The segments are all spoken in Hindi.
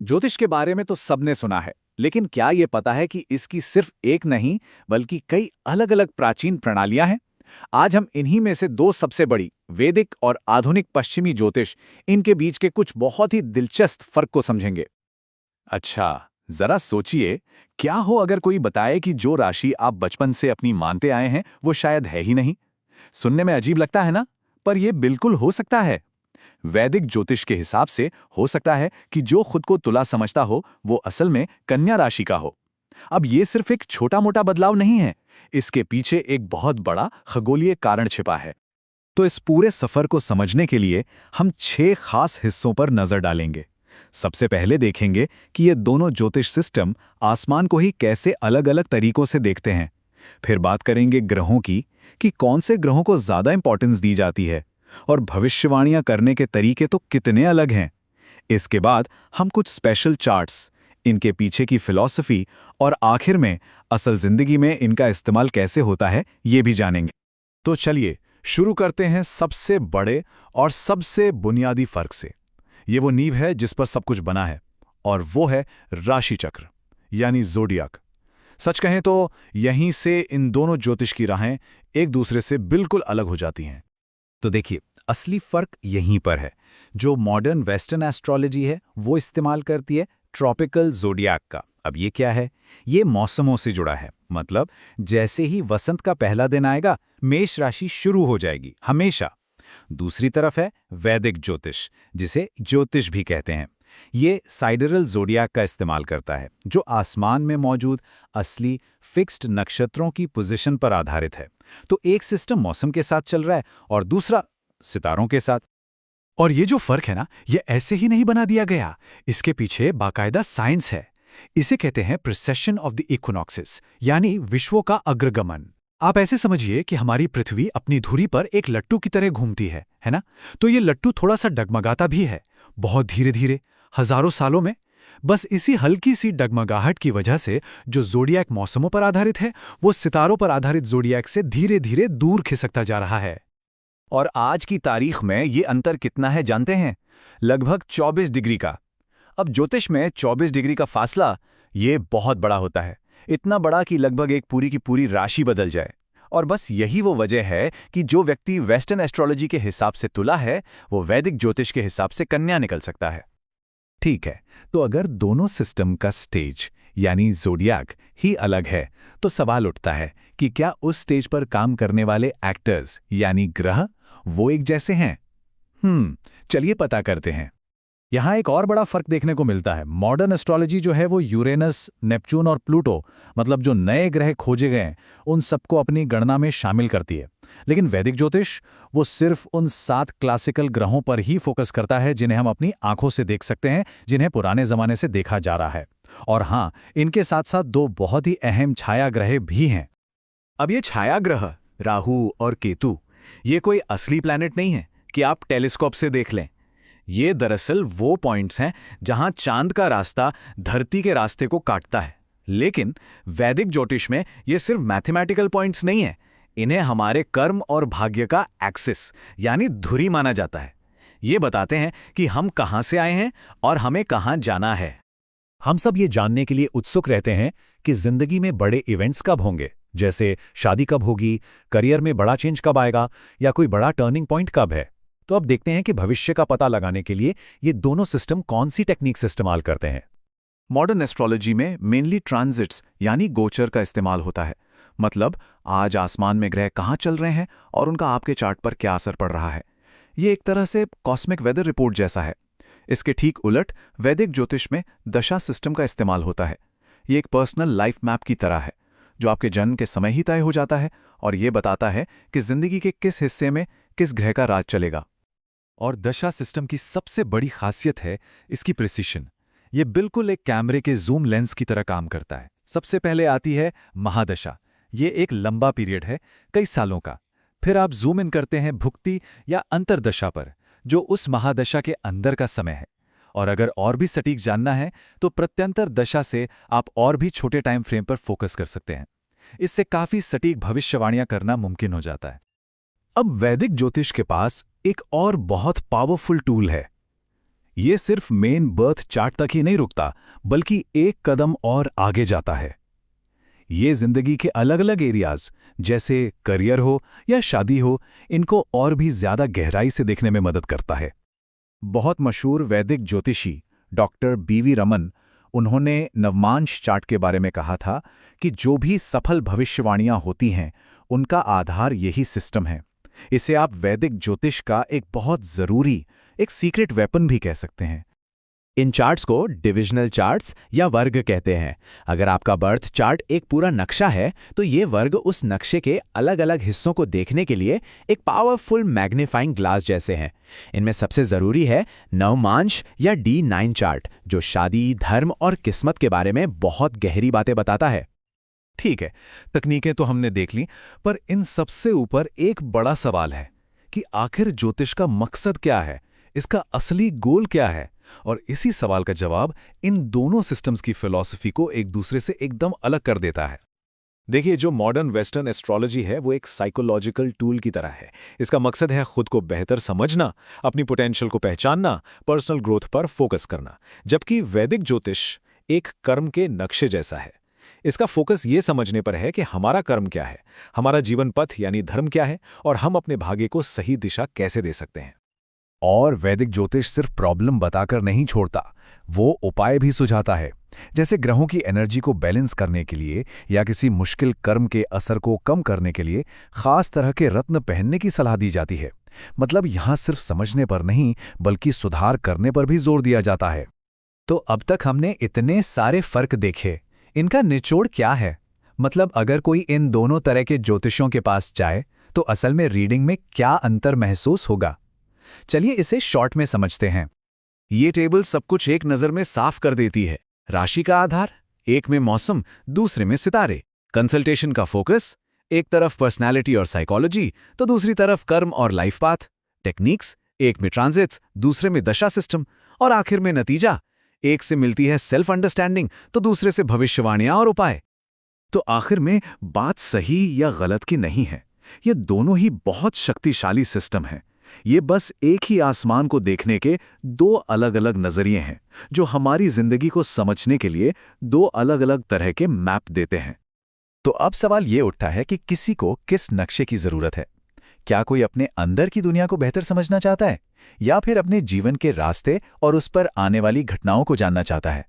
ज्योतिष के बारे में तो सबने सुना है, लेकिन क्या ये पता है कि इसकी सिर्फ एक नहीं बल्कि कई अलग-अलग प्राचीन प्रणालियां हैं? आज हम इन्हीं में से दो सबसे बड़ी, वैदिक और आधुनिक पश्चिमी ज्योतिष, इनके बीच के कुछ बहुत ही दिलचस्प फर्क को समझेंगे। अच्छा, जरा सोचिए, क्या हो अगर कोई बताए कि जो राशि आप बचपन से अपनी मानते आए हैं वो शायद है ही नहीं। सुनने में अजीब लगता है ना, पर यह बिल्कुल हो सकता है। वैदिक ज्योतिष के हिसाब से हो सकता है कि जो खुद को तुला समझता हो वो असल में कन्या राशि का हो। अब ये सिर्फ एक छोटा मोटा बदलाव नहीं है, इसके पीछे एक बहुत बड़ा खगोलीय कारण छिपा है। तो इस पूरे सफर को समझने के लिए हम 6 खास हिस्सों पर नजर डालेंगे। सबसे पहले देखेंगे कि ये दोनों ज्योतिष सिस्टम आसमान को ही कैसे अलग-अलग तरीकों से देखते हैं। फिर बात करेंगे ग्रहों की, कि कौन से ग्रहों को ज्यादा इंपॉर्टेंस दी जाती है, और भविष्यवाणियां करने के तरीके तो कितने अलग हैं। इसके बाद हम कुछ स्पेशल चार्ट्स, इनके पीछे की फिलॉसफी, और आखिर में असल जिंदगी में इनका इस्तेमाल कैसे होता है, ये भी जानेंगे। तो चलिए शुरू करते हैं सबसे बड़े और सबसे बुनियादी फर्क से। ये वो नींव है जिस पर सब कुछ बना है, और वो है राशि चक्र, यानी ज़ोडियाक। सच कहें तो यहीं से इन दोनों ज्योतिष की राहें एक दूसरे से बिल्कुल अलग हो जाती हैं। तो देखिए, असली फर्क यहीं पर है। जो मॉडर्न वेस्टर्न एस्ट्रोलॉजी है वो इस्तेमाल करती है ट्रॉपिकल ज़ोडियाक का। अब ये क्या है? ये मौसमों से जुड़ा है। मतलब जैसे ही वसंत का पहला दिन आएगा, मेष राशि शुरू हो जाएगी हमेशा। दूसरी तरफ है वैदिक ज्योतिष, जिसे ज्योतिष भी कहते हैं। ये साइडरल ज़ोडियाक का इस्तेमाल करता है, जो आसमान में मौजूद असली फिक्स्ड नक्षत्रों की पोजीशन पर आधारित है। तो एक सिस्टम मौसम के साथ चल रहा है और दूसरा सितारों के साथ। और ये जो फर्क है ना, ये ऐसे ही नहीं बना दिया गया। इसके पीछे बाकायदा साइंस है। इसे कहते हैं प्रिसेशन ऑफ द इक्विनॉक्सेस, यानी विश्वों का अग्रगमन। आप ऐसे समझिए कि हमारी पृथ्वी अपनी धुरी पर एक लट्टू की तरह घूमती है ना? तो ये लट्टू थोड़ा सा डगमगाता भी है, बहुत धीरे धीरे, हजारों सालों में। बस इसी हल्की सी डगमगाहट की वजह से जो ज़ोडियाक मौसमों पर आधारित है, वो सितारों पर आधारित ज़ोडियाक से धीरे धीरे दूर खिसकता जा रहा है। और आज की तारीख में ये अंतर कितना है जानते हैं? लगभग 24 डिग्री का। अब ज्योतिष में 24 डिग्री का फासला ये बहुत बड़ा होता है। इतना बड़ा कि लगभग एक पूरी की पूरी राशि बदल जाए। और बस यही वो वजह है कि जो व्यक्ति वेस्टर्न एस्ट्रोलॉजी के हिसाब से तुला है, वो वैदिक ज्योतिष के हिसाब से कन्या निकल सकता है। ठीक है, तो अगर दोनों सिस्टम का स्टेज यानी ज़ोडियाक ही अलग है, तो सवाल उठता है कि क्या उस स्टेज पर काम करने वाले एक्टर्स यानी ग्रह वो एक जैसे हैं? चलिए पता करते हैं। यहाँ एक और बड़ा फर्क देखने को मिलता है। मॉडर्न एस्ट्रोलॉजी जो है वो यूरेनस, नेपच्यून और प्लूटो, मतलब जो नए ग्रह खोजे गए हैं, उन सबको अपनी गणना में शामिल करती है। लेकिन वैदिक ज्योतिष वो सिर्फ उन 7 क्लासिकल ग्रहों पर ही फोकस करता है जिन्हें हम अपनी आंखों से देख सकते हैं, जिन्हें पुराने जमाने से देखा जा रहा है। और हाँ, इनके साथ साथ 2 बहुत ही अहम छाया ग्रह भी हैं। अब ये छाया ग्रह राहु और केतु, ये कोई असली प्लैनेट नहीं है कि आप टेलीस्कोप से देख लें। ये दरअसल वो पॉइंट्स हैं जहां चांद का रास्ता धरती के रास्ते को काटता है। लेकिन वैदिक ज्योतिष में ये सिर्फ मैथमेटिकल पॉइंट्स नहीं है, इन्हें हमारे कर्म और भाग्य का एक्सिस यानी धुरी माना जाता है। ये बताते हैं कि हम कहां से आए हैं और हमें कहां जाना है। हम सब ये जानने के लिए उत्सुक रहते हैं कि जिंदगी में बड़े इवेंट्स कब होंगे, जैसे शादी कब होगी, करियर में बड़ा चेंज कब आएगा, या कोई बड़ा टर्निंग पॉइंट कब है। तो अब देखते हैं कि भविष्य का पता लगाने के लिए ये दोनों सिस्टम कौन सी टेक्निक्स इस्तेमाल करते हैं। मॉडर्न एस्ट्रोलॉजी में मेनली ट्रांजिट्स यानी गोचर का इस्तेमाल होता है। मतलब आज आसमान में ग्रह कहाँ चल रहे हैं और उनका आपके चार्ट पर क्या असर पड़ रहा है। ये एक तरह से कॉस्मिक वेदर रिपोर्ट जैसा है। इसके ठीक उलट वैदिक ज्योतिष में दशा सिस्टम का इस्तेमाल होता है। ये एक पर्सनल लाइफ मैप की तरह है, जो आपके जन्म के समय ही तय हो जाता है और ये बताता है कि जिंदगी के किस हिस्से में किस ग्रह का राज चलेगा। और दशा सिस्टम की सबसे बड़ी खासियत है इसकी प्रिसिशन। ये बिल्कुल एक कैमरे के जूम लेंस की तरह काम करता है। सबसे पहले आती है महादशा। ये एक लंबा पीरियड है, कई सालों का। फिर आप जूम इन करते हैं भुक्ति या अंतरदशा पर, जो उस महादशा के अंदर का समय है। और अगर और भी सटीक जानना है तो प्रत्यंतर दशा से आप और भी छोटे टाइम फ्रेम पर फोकस कर सकते हैं। इससे काफी सटीक भविष्यवाणियां करना मुमकिन हो जाता है। अब वैदिक ज्योतिष के पास एक और बहुत पावरफुल टूल है, ये सिर्फ मेन बर्थ चार्ट तक ही नहीं रुकता, बल्कि एक कदम और आगे जाता है। ये जिंदगी के अलग अलग एरियाज, जैसे करियर हो या शादी हो, इनको और भी ज्यादा गहराई से देखने में मदद करता है। बहुत मशहूर वैदिक ज्योतिषी डॉक्टर बीवी रमन, उन्होंने नवमांश चार्ट के बारे में कहा था कि जो भी सफल भविष्यवाणियां होती हैं उनका आधार यही सिस्टम है। इसे आप वैदिक ज्योतिष का एक बहुत जरूरी, एक सीक्रेट वेपन भी कह सकते हैं। इन चार्ट्स को डिविजनल चार्ट्स या वर्ग कहते हैं। अगर आपका बर्थ चार्ट एक पूरा नक्शा है तो ये वर्ग उस नक्शे के अलग अलग हिस्सों को देखने के लिए एक पावरफुल मैग्नीफाइंग ग्लास जैसे हैं। इनमें सबसे जरूरी है नवमांश या D9 चार्ट, जो शादी, धर्म और किस्मत के बारे में बहुत गहरी बातें बताता है। ठीक है, तकनीकें तो हमने देख ली, पर इन सबसे ऊपर एक बड़ा सवाल है कि आखिर ज्योतिष का मकसद क्या है, इसका असली गोल क्या है? और इसी सवाल का जवाब इन दोनों सिस्टम्स की फिलॉसफी को एक दूसरे से एकदम अलग कर देता है। देखिए, जो मॉडर्न वेस्टर्न एस्ट्रोलॉजी है वो एक साइकोलॉजिकल टूल की तरह है। इसका मकसद है खुद को बेहतर समझना, अपनी पोटेंशियल को पहचानना, पर्सनल ग्रोथ पर फोकस करना। जबकि वैदिक ज्योतिष एक कर्म के नक्शे जैसा है। इसका फोकस ये समझने पर है कि हमारा कर्म क्या है, हमारा जीवन पथ यानी धर्म क्या है, और हम अपने भाग्य को सही दिशा कैसे दे सकते हैं। और वैदिक ज्योतिष सिर्फ प्रॉब्लम बताकर नहीं छोड़ता, वो उपाय भी सुझाता है। जैसे ग्रहों की एनर्जी को बैलेंस करने के लिए या किसी मुश्किल कर्म के असर को कम करने के लिए खास तरह के रत्न पहनने की सलाह दी जाती है। मतलब यहाँ सिर्फ समझने पर नहीं, बल्कि सुधार करने पर भी जोर दिया जाता है। तो अब तक हमने इतने सारे फर्क देखे, इनका निचोड़ क्या है? मतलब अगर कोई इन दोनों तरह के ज्योतिषों के पास जाए तो असल में रीडिंग में क्या अंतर महसूस होगा? चलिए इसे शॉर्ट में समझते हैं। ये टेबल सब कुछ एक नज़र में साफ कर देती है। राशि का आधार, एक में मौसम, दूसरे में सितारे। कंसल्टेशन का फोकस, एक तरफ पर्सनालिटी और साइकोलॉजी तो दूसरी तरफ कर्म और लाइफ पाथ। टेक्निक्स, एक में ट्रांजिट्स, दूसरे में दशा सिस्टम, और आखिर में नतीजा, एक से मिलती है सेल्फ अंडरस्टैंडिंग तो दूसरे से भविष्यवाणियां और उपाय। तो आखिर में बात सही या गलत की नहीं है, ये दोनों ही बहुत शक्तिशाली सिस्टम हैं। ये बस एक ही आसमान को देखने के दो अलग अलग नजरिए हैं, जो हमारी जिंदगी को समझने के लिए दो अलग अलग तरह के मैप देते हैं। तो अब सवाल ये उठता है कि किसी को किस नक्शे की जरूरत है? क्या कोई अपने अंदर की दुनिया को बेहतर समझना चाहता है, या फिर अपने जीवन के रास्ते और उस पर आने वाली घटनाओं को जानना चाहता है?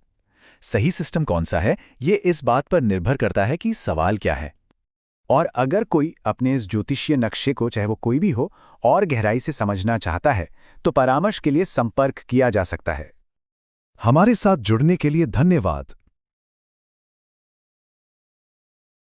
सही सिस्टम कौन सा है, ये इस बात पर निर्भर करता है कि सवाल क्या है। और अगर कोई अपने इस ज्योतिषीय नक्शे को, चाहे वो कोई भी हो, और गहराई से समझना चाहता है तो परामर्श के लिए संपर्क किया जा सकता है। हमारे साथ जुड़ने के लिए धन्यवाद।